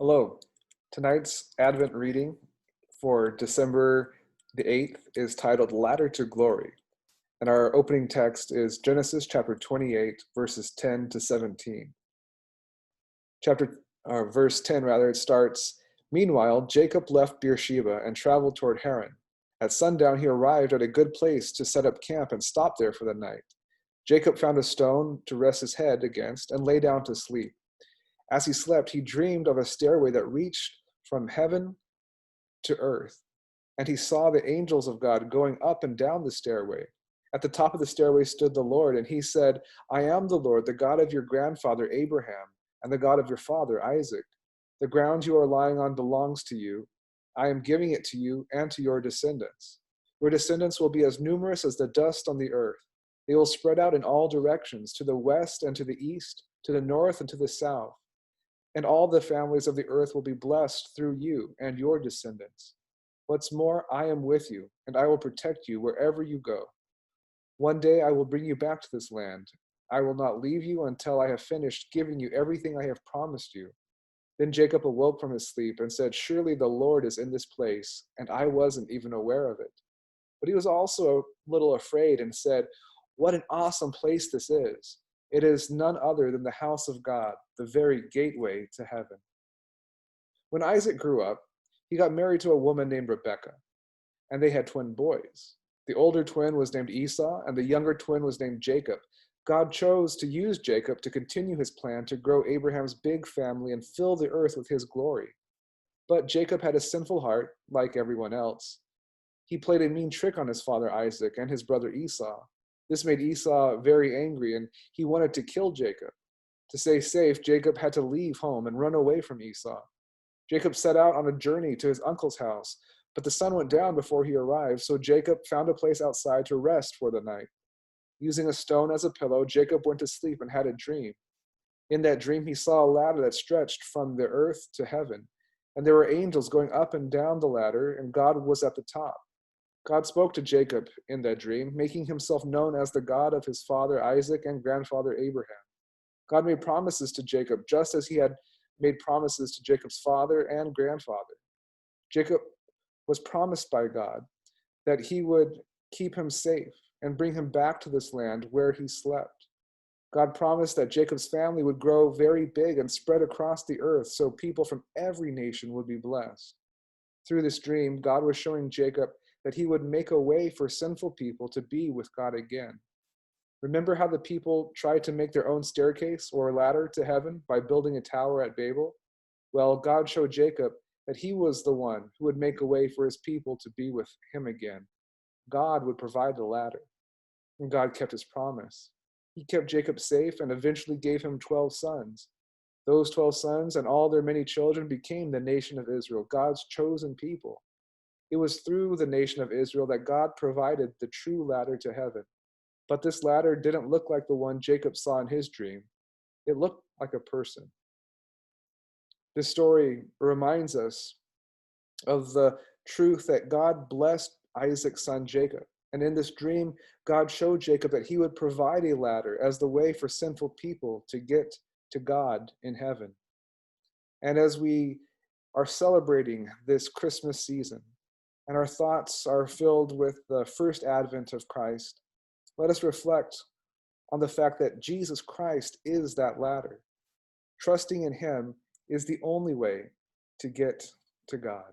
Hello. Tonight's Advent reading for December the 8th is titled Ladder to Glory. And our opening text is Genesis chapter 28, verses 10 to 17. Verse 10, it starts, "Meanwhile, Jacob left Beersheba and traveled toward Haran. At sundown, he arrived at a good place to set up camp and stopped there for the night. Jacob found a stone to rest his head against and lay down to sleep. As he slept, he dreamed of a stairway that reached from heaven to earth, and he saw the angels of God going up and down the stairway. At the top of the stairway stood the Lord, and he said, 'I am the Lord, the God of your grandfather Abraham, and the God of your father Isaac. The ground you are lying on belongs to you. I am giving it to you and to your descendants. Your descendants will be as numerous as the dust on the earth. They will spread out in all directions, to the west and to the east, to the north and to the south. And all the families of the earth will be blessed through you and your descendants. What's more, I am with you, and I will protect you wherever you go. One day I will bring you back to this land. I will not leave you until I have finished giving you everything I have promised you.' Then Jacob awoke from his sleep and said, 'Surely the Lord is in this place, and I wasn't even aware of it.' But he was also a little afraid and said, 'What an awesome place this is. It is none other than the house of God, the very gateway to heaven.' When Isaac grew up, he got married to a woman named Rebekah, and they had twin boys. The older twin was named Esau, and the younger twin was named Jacob. God chose to use Jacob to continue his plan to grow Abraham's big family and fill the earth with his glory. But Jacob had a sinful heart, like everyone else. He played a mean trick on his father Isaac and his brother Esau. This made Esau very angry, and he wanted to kill Jacob. To stay safe, Jacob had to leave home and run away from Esau. Jacob set out on a journey to his uncle's house, but the sun went down before he arrived, so Jacob found a place outside to rest for the night. Using a stone as a pillow, Jacob went to sleep and had a dream. In that dream, he saw a ladder that stretched from the earth to heaven, and there were angels going up and down the ladder, and God was at the top. God spoke to Jacob in that dream, making himself known as the God of his father Isaac and grandfather Abraham. God made promises to Jacob, just as he had made promises to Jacob's father and grandfather. Jacob was promised by God that he would keep him safe and bring him back to this land where he slept. God promised that Jacob's family would grow very big and spread across the earth so people from every nation would be blessed. Through this dream, God was showing Jacob that he would make a way for sinful people to be with God again. Remember how the people tried to make their own staircase or ladder to heaven by building a tower at Babel? Well, God showed Jacob that he was the one who would make a way for his people to be with him again. God would provide the ladder, and God kept his promise. He kept Jacob safe and eventually gave him 12 sons. Those 12 sons and all their many children became the nation of Israel, God's chosen people. It was through the nation of Israel that God provided the true ladder to heaven. But this ladder didn't look like the one Jacob saw in his dream. It looked like a person. This story reminds us of the truth that God blessed Isaac's son Jacob. And in this dream, God showed Jacob that he would provide a ladder as the way for sinful people to get to God in heaven. And as we are celebrating this Christmas season, and our thoughts are filled with the first advent of Christ, let us reflect on the fact that Jesus Christ is that ladder. Trusting in him is the only way to get to God.